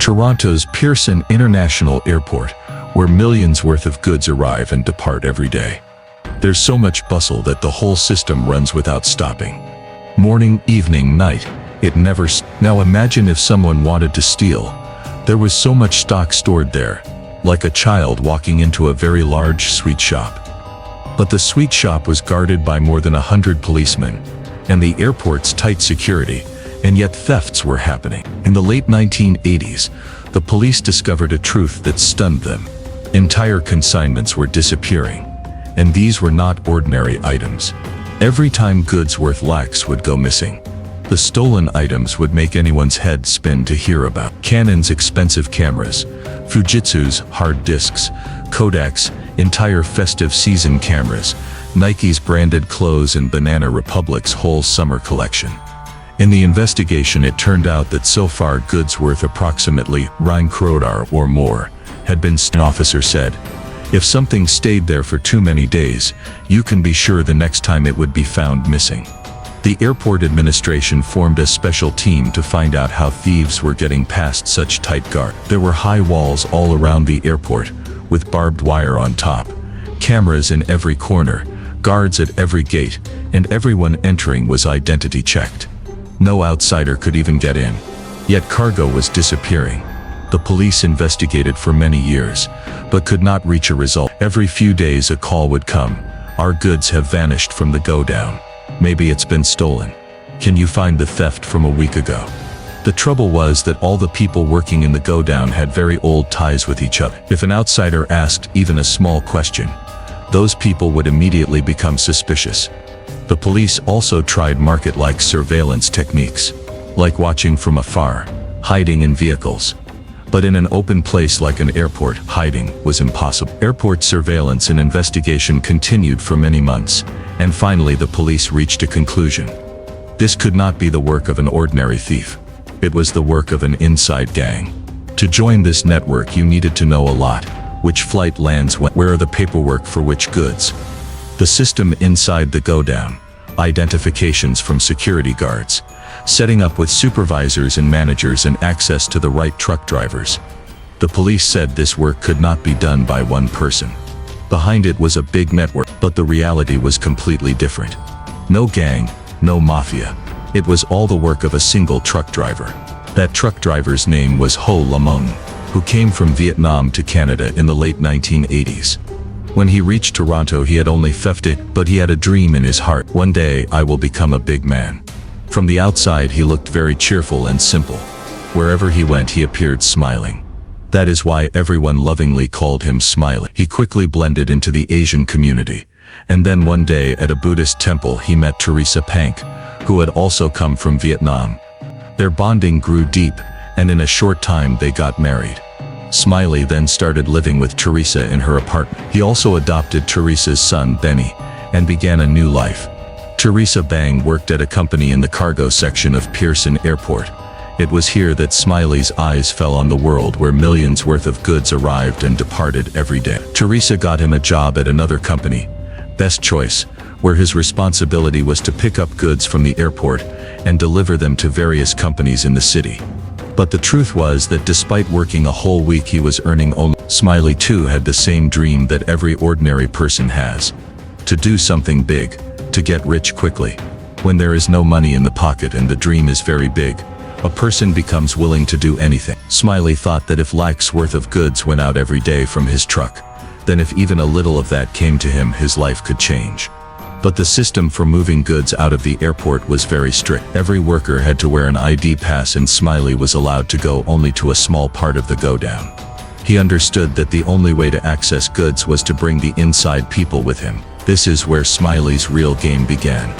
Toronto's Pearson International Airport, where millions worth of goods arrive and depart every day. There's so much bustle that the whole system runs without stopping. Morning, evening, night, it never stops. Now imagine if someone wanted to steal. There was so much stock stored there, like a child walking into a very large sweet shop. But the sweet shop was guarded by more than 100 policemen, and the airport's tight security, and yet thefts were happening. In the late 1980s, the police discovered a truth that stunned them. Entire consignments were disappearing, and these were not ordinary items. Every time goods worth lakhs would go missing, the stolen items would make anyone's head spin to hear about. Canon's expensive cameras, Fujitsu's hard disks, Kodak's entire festive season cameras, Nike's branded clothes, and Banana Republic's whole summer collection. In the investigation, it turned out that so far goods worth approximately 1 crore or more had been stolen. An officer said, "If something stayed there for too many days, you can be sure the next time it would be found missing." The airport administration formed a special team to find out how thieves were getting past such tight guard. There were high walls all around the airport, with barbed wire on top, cameras in every corner, guards at every gate, and everyone entering was identity checked. No outsider could even get in. Yet cargo was disappearing. The police investigated for many years, but could not reach a result. Every few days a call would come. "Our goods have vanished from the go-down. Maybe it's been stolen. Can you find the theft from a week ago?" The trouble was that all the people working in the go-down had very old ties with each other. If an outsider asked even a small question, those people would immediately become suspicious. The police also tried market-like surveillance techniques, like watching from afar, hiding in vehicles. But in an open place like an airport, hiding was impossible. Airport surveillance and investigation continued for many months, and finally the police reached a conclusion. This could not be the work of an ordinary thief. It was the work of an inside gang. To join this network you needed to know a lot. Which flight lands when, where are the paperwork for which goods. The system inside the go-down, identifications from security guards, setting up with supervisors and managers, and access to the right truck drivers. The police said this work could not be done by one person. Behind it was a big network, but the reality was completely different. No gang, no mafia. It was all the work of a single truck driver. That truck driver's name was Ho Lamong, who came from Vietnam to Canada in the late 1980s. When he reached Toronto, he had only thefted, but he had a dream in his heart. "One day I will become a big man." From the outside he looked very cheerful and simple. Wherever he went he appeared smiling. That is why everyone lovingly called him Smiley. He quickly blended into the Asian community, and then one day at a Buddhist temple he met Teresa, who had also come from Vietnam. Their bonding grew deep, and in a short time they got married. Smiley then started living with Teresa in her apartment. He also adopted Teresa's son, Benny, and began a new life. Teresa Bang worked at a company in the cargo section of Pearson Airport. It was here that Smiley's eyes fell on the world where millions worth of goods arrived and departed every day. Teresa got him a job at another company, Best Choice, where his responsibility was to pick up goods from the airport and deliver them to various companies in the city. But the truth was that despite working a whole week he was earning only. Smiley too had the same dream that every ordinary person has. To do something big, to get rich quickly. When there is no money in the pocket and the dream is very big, a person becomes willing to do anything. Smiley thought that if lakhs worth of goods went out every day from his truck, then if even a little of that came to him, his life could change. But the system for moving goods out of the airport was very strict. Every worker had to wear an ID pass, and Smiley was allowed to go only to a small part of the go-down. He understood that the only way to access goods was to bring the inside people with him. This is where Smiley's real game began.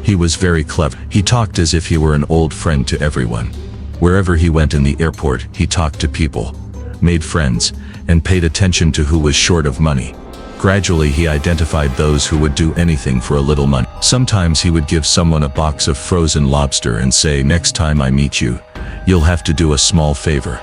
He was very clever. He talked as if he were an old friend to everyone. Wherever he went in the airport, he talked to people, made friends, and paid attention to who was short of money. Gradually he identified those who would do anything for a little money. Sometimes he would give someone a box of frozen lobster and say, "Next time I meet you, you'll have to do a small favor."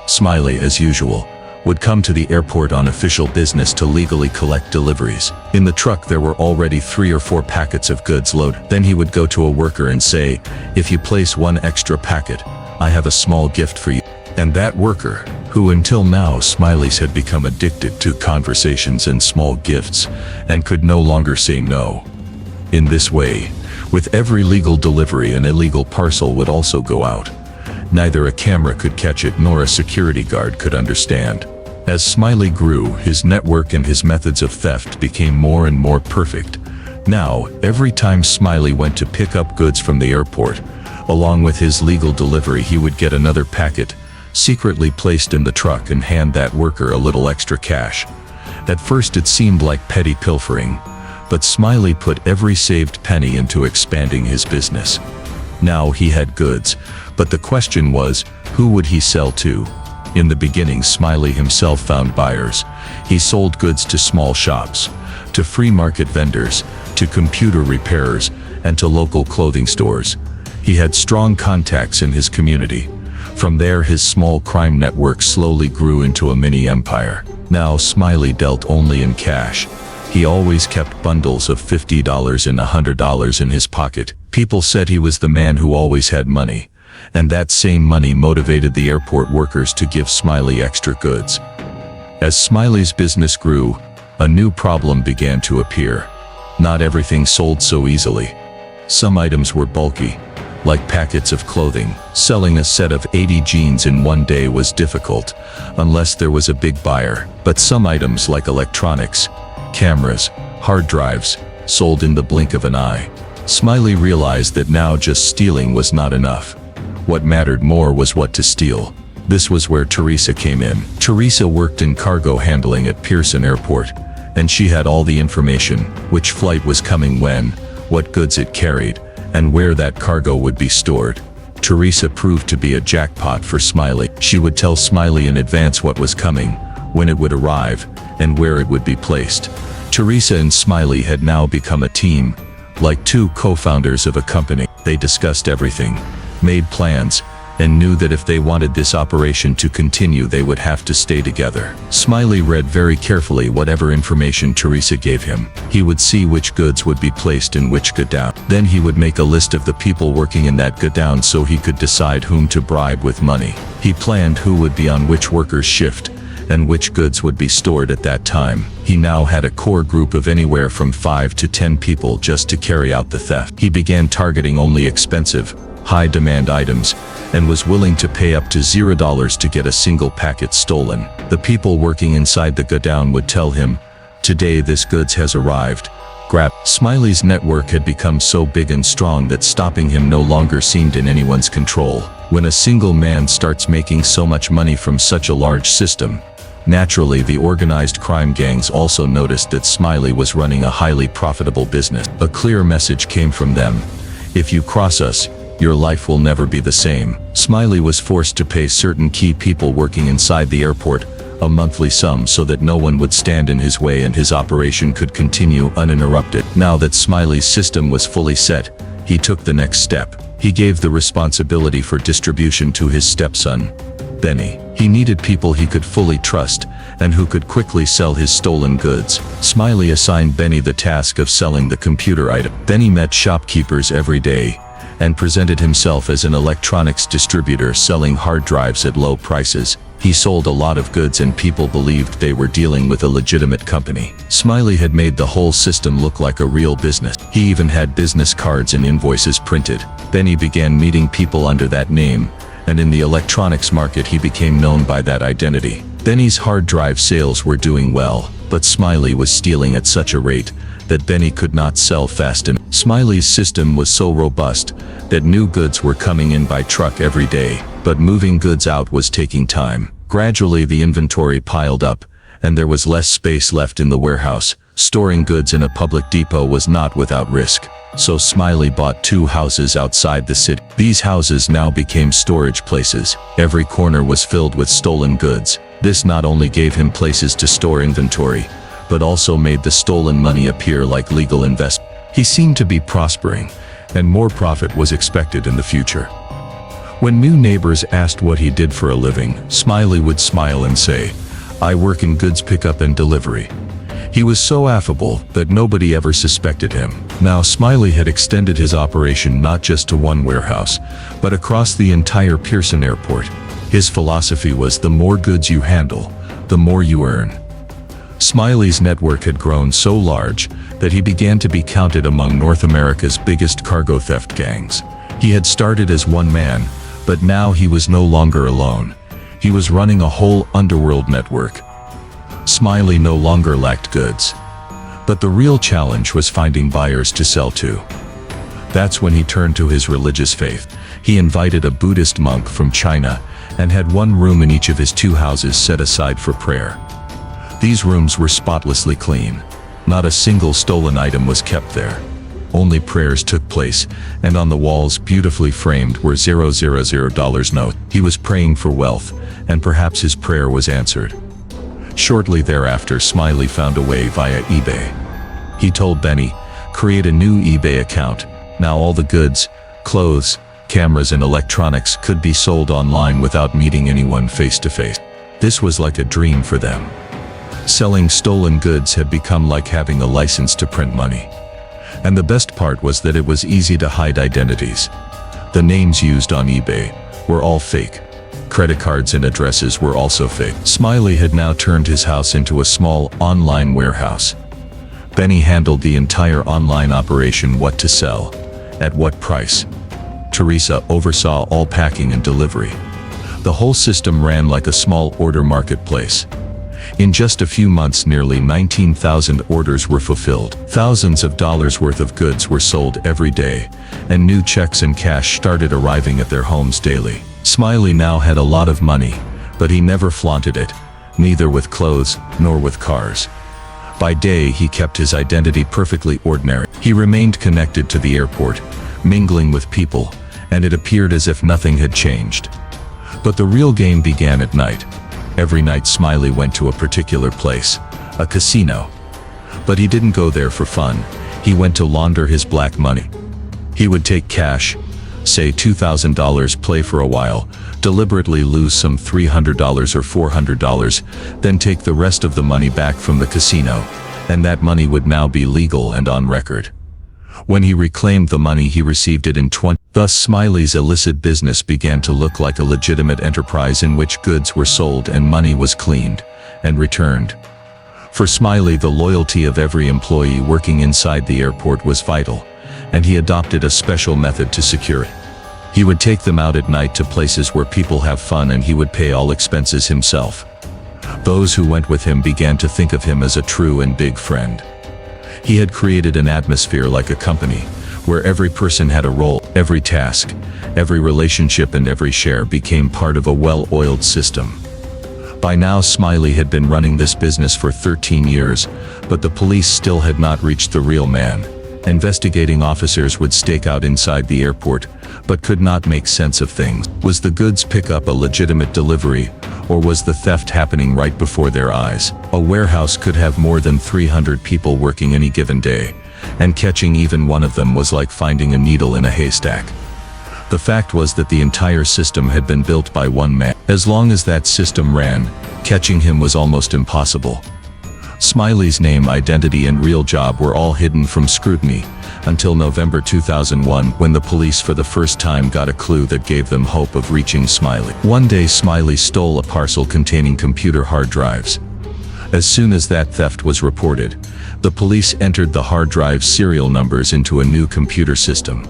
Smiley, as usual, would come to the airport on official business to legally collect deliveries. In the truck there were already 3 or 4 packets of goods loaded. Then he would go to a worker and say, "If you place 1 extra packet, I have a small gift for you." And that worker, who until now Smiley's had become addicted to conversations and small gifts, and could no longer say no. In this way, with every legal delivery an illegal parcel would also go out. Neither a camera could catch it nor a security guard could understand. As Smiley grew, his network and his methods of theft became more and more perfect. Now, every time Smiley went to pick up goods from the airport, along with his legal delivery, he would get another packet, secretly placed in the truck, and hand that worker a little extra cash. At first it seemed like petty pilfering, but Smiley put every saved penny into expanding his business. Now he had goods, but the question was, who would he sell to? In the beginning, Smiley himself found buyers. He sold goods to small shops, to free market vendors, to computer repairers, and to local clothing stores. He had strong contacts in his community. From there, his small crime network slowly grew into a mini empire. Now Smiley dealt only in cash. He always kept bundles of $50 and $100 in his pocket. People said he was the man who always had money, and that same money motivated the airport workers to give Smiley extra goods. As Smiley's business grew, a new problem began to appear. Not everything sold so easily. Some items were bulky, like packets of clothing. Selling a set of 80 jeans in one day was difficult, unless there was a big buyer. But some items, like electronics, cameras, hard drives, sold in the blink of an eye. Smiley realized that now just stealing was not enough. What mattered more was what to steal. This was where Teresa came in. Teresa worked in cargo handling at Pearson Airport, and she had all the information: which flight was coming when, what goods it carried, and where that cargo would be stored. Teresa proved to be a jackpot for Smiley. She would tell Smiley in advance what was coming, when it would arrive, and where it would be placed. Teresa and Smiley had now become a team, like two co-founders of a company. They discussed everything, made plans, and knew that if they wanted this operation to continue, they would have to stay together. Smiley read very carefully whatever information Teresa gave him. He would see which goods would be placed in which godown. Then he would make a list of the people working in that godown so he could decide whom to bribe with money. He planned who would be on which worker's shift, and which goods would be stored at that time. He now had a core group of anywhere from 5 to 10 people just to carry out the theft. He began targeting only expensive, high-demand items, and was willing to pay up to $0 to get a single packet stolen. The people working inside the godown would tell him, "Today this goods has arrived. Grab." Smiley's network had become so big and strong that stopping him no longer seemed in anyone's control. When a single man starts making so much money from such a large system, naturally the organized crime gangs also noticed that Smiley was running a highly profitable business. A clear message came from them: if you cross us, your life will never be the same. Smiley was forced to pay certain key people working inside the airport a monthly sum so that no one would stand in his way and his operation could continue uninterrupted. Now that Smiley's system was fully set, he took the next step. He gave the responsibility for distribution to his stepson, Benny. He needed people he could fully trust and who could quickly sell his stolen goods. Smiley assigned Benny the task of selling the computer item. Benny met shopkeepers every day and presented himself as an electronics distributor selling hard drives at low prices. He sold a lot of goods and people believed they were dealing with a legitimate company. Smiley had made the whole system look like a real business. He even had business cards and invoices printed. Benny began meeting people under that name, and in the electronics market he became known by that identity. Benny's hard drive sales were doing well, but Smiley was stealing at such a rate that Benny could not sell fast enough. Smiley's system was so robust that new goods were coming in by truck every day, but moving goods out was taking time. Gradually the inventory piled up, and there was less space left in the warehouse. Storing goods in a public depot was not without risk, so Smiley bought 2 houses outside the city. These houses now became storage places. Every corner was filled with stolen goods. This not only gave him places to store inventory, but also made the stolen money appear like legal investment. He seemed to be prospering, and more profit was expected in the future. When new neighbors asked what he did for a living, Smiley would smile and say, "I work in goods pickup and delivery." He was so affable that nobody ever suspected him. Now Smiley had extended his operation not just to one warehouse, but across the entire Pearson Airport. His philosophy was the more goods you handle, the more you earn. Smiley's network had grown so large that he began to be counted among North America's biggest cargo theft gangs. He had started as one man, but now he was no longer alone. He was running a whole underworld network. Smiley no longer lacked goods. But the real challenge was finding buyers to sell to. That's when he turned to his religious faith. He invited a Buddhist monk from China and had one room in each of his 2 houses set aside for prayer. These rooms were spotlessly clean. Not a single stolen item was kept there. Only prayers took place, and on the walls, beautifully framed, were $000 notes. He was praying for wealth, and perhaps his prayer was answered. Shortly thereafter, Smiley found a way via eBay. He told Benny, "Create a new eBay account. Now all the goods, clothes, cameras and electronics could be sold online without meeting anyone face to face." This was like a dream for them. Selling stolen goods had become like having a license to print money. And the best part was that it was easy to hide identities. The names used on eBay were all fake. Credit cards and addresses were also fake. Smiley had now turned his house into a small online warehouse. Benny handled the entire online operation: what to sell, at what price. Teresa oversaw all packing and delivery. The whole system ran like a small order marketplace. In just a few months, nearly 19,000 orders were fulfilled. Thousands of dollars worth of goods were sold every day, and new checks and cash started arriving at their homes daily. Smiley now had a lot of money, but he never flaunted it, neither with clothes nor with cars. By day, he kept his identity perfectly ordinary. He remained connected to the airport, mingling with people, and it appeared as if nothing had changed. But the real game began at night. Every night Smiley went to a particular place, a casino. But he didn't go there for fun. He went to launder his black money. He would take cash, say $2,000, play for a while, deliberately lose some $300 or $400, then take the rest of the money back from the casino, and that money would now be legal and on record. When he reclaimed the money, he received it in 20. Thus Smiley's illicit business began to look like a legitimate enterprise in which goods were sold and money was cleaned and returned. For Smiley, the loyalty of every employee working inside the airport was vital, and he adopted a special method to secure it. He would take them out at night to places where people have fun, and he would pay all expenses himself. Those who went with him began to think of him as a true and big friend. He had created an atmosphere like a company, where every person had a role, every task, every relationship and every share became part of a well-oiled system. By now Smiley had been running this business for 13 years, but the police still had not reached the real man. Investigating officers would stake out inside the airport, but could not make sense of things. Was the goods pickup a legitimate delivery, or was the theft happening right before their eyes? A warehouse could have more than 300 people working any given day, and catching even one of them was like finding a needle in a haystack. The fact was that the entire system had been built by one man. As long as that system ran, catching him was almost impossible. Smiley's name, identity and real job were all hidden from scrutiny, until November 2001, when the police for the first time got a clue that gave them hope of reaching Smiley. One day Smiley stole a parcel containing computer hard drives. As soon as that theft was reported, the police entered the hard drive serial numbers into a new computer system.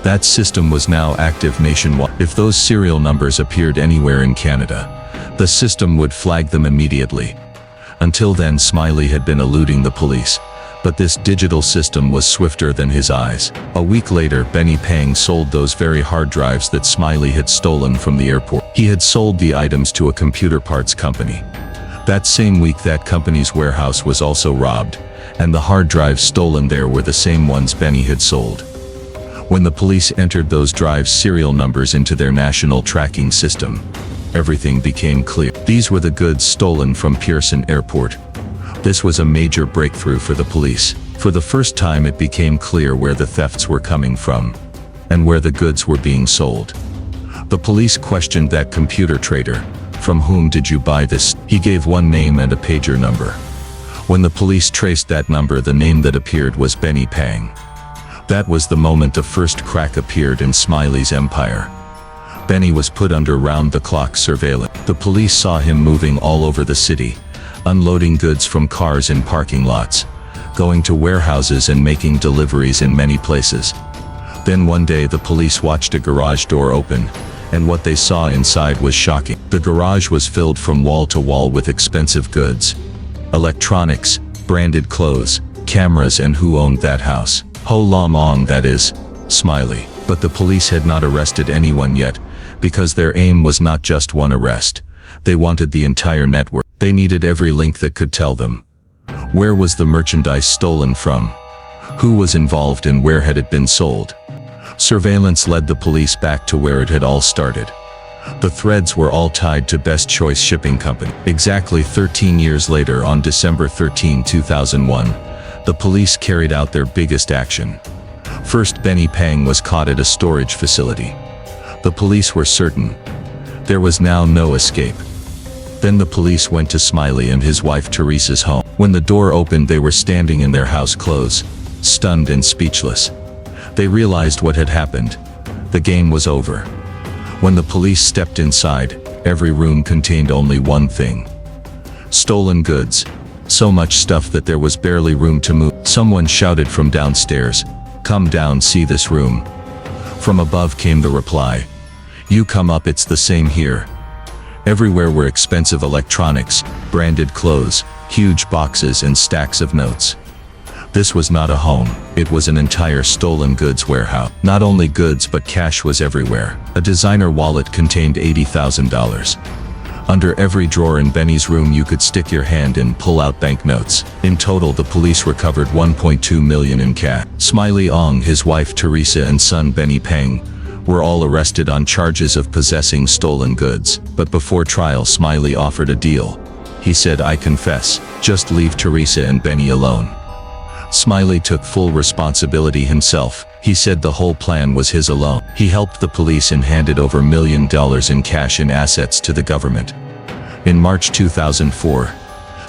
That system was now active nationwide. If those serial numbers appeared anywhere in Canada, the system would flag them immediately. Until then, Smiley had been eluding the police, but this digital system was swifter than his eyes. A week later, Benny Pagang sold those very hard drives that Smiley had stolen from the airport. He had sold the items to a computer parts company. That same week, that company's warehouse was also robbed, and the hard drives stolen there were the same ones Benny had sold. When the police entered those drives' serial numbers into their national tracking system, everything became clear. These were the goods stolen from Pearson Airport. This was a major breakthrough for the police. For the first time, it became clear where the thefts were coming from, and where the goods were being sold. The police questioned that computer trader. "From whom did you buy this?" He gave one name and a pager number. When the police traced that number, the name that appeared was Benny Pagang. That was the moment the first crack appeared in Smiley's empire. Benny was put under round-the-clock surveillance. The police saw him moving all over the city, unloading goods from cars in parking lots, going to warehouses and making deliveries in many places. Then one day the police watched a garage door open, and what they saw inside was shocking. The garage was filled from wall to wall with expensive goods, electronics, branded clothes, cameras, and who owned that house? Ho Lam Ong, that is, Smiley. But the police had not arrested anyone yet, because their aim was not just one arrest. They wanted the entire network. They needed every link that could tell them. Where was the merchandise stolen from? Who was involved and where had it been sold? Surveillance led the police back to where it had all started. The threads were all tied to Best Choice Shipping Company. Exactly 13 years later, on December 13, 2001, the police carried out their biggest action. First, Benny Pang was caught at a storage facility. The police were certain there was now no escape. Then the police went to Smiley and his wife Teresa's home. When the door opened, they were standing in their house clothes, stunned and speechless. They realized what had happened. The game was over. When the police stepped inside, every room contained only one thing: stolen goods. So much stuff that there was barely room to move. Someone shouted from downstairs, "Come down, see this room." From above came the reply, "You come up, it's the same here." Everywhere were expensive electronics, branded clothes, huge boxes, and stacks of notes. This was not a home, it was an entire stolen goods warehouse. Not only goods, but cash was everywhere. A designer wallet contained $80,000. Under every drawer in Benny's room you could stick your hand and pull out banknotes. In total, the police recovered $1.2 million in cash. Smiley Ong, his wife Teresa, and son Benny Pang were all arrested on charges of possessing stolen goods. But before trial, Smiley offered a deal. He said, "I confess, just leave Teresa and Benny alone." Smiley took full responsibility himself. He said the whole plan was his alone. He helped the police and handed over $1 million in cash and assets to the government. In March 2004,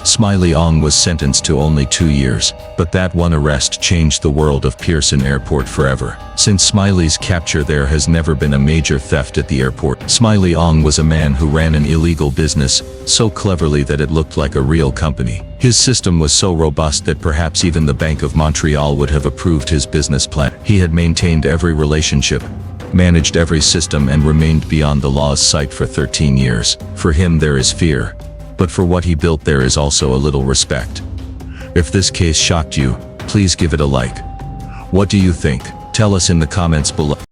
Smiley Ong was sentenced to only 2 years, but that one arrest changed the world of Pearson Airport forever. Since Smiley's capture, there has never been a major theft at the airport. Smiley Ong was a man who ran an illegal business so cleverly that it looked like a real company. His system was so robust that perhaps even the Bank of Montreal would have approved his business plan. He had maintained every relationship, managed every system, and remained beyond the law's sight for 13 years. For him there is fear, but for what he built there is also a little respect. If this case shocked you, please give it a like. What do you think? Tell us in the comments below.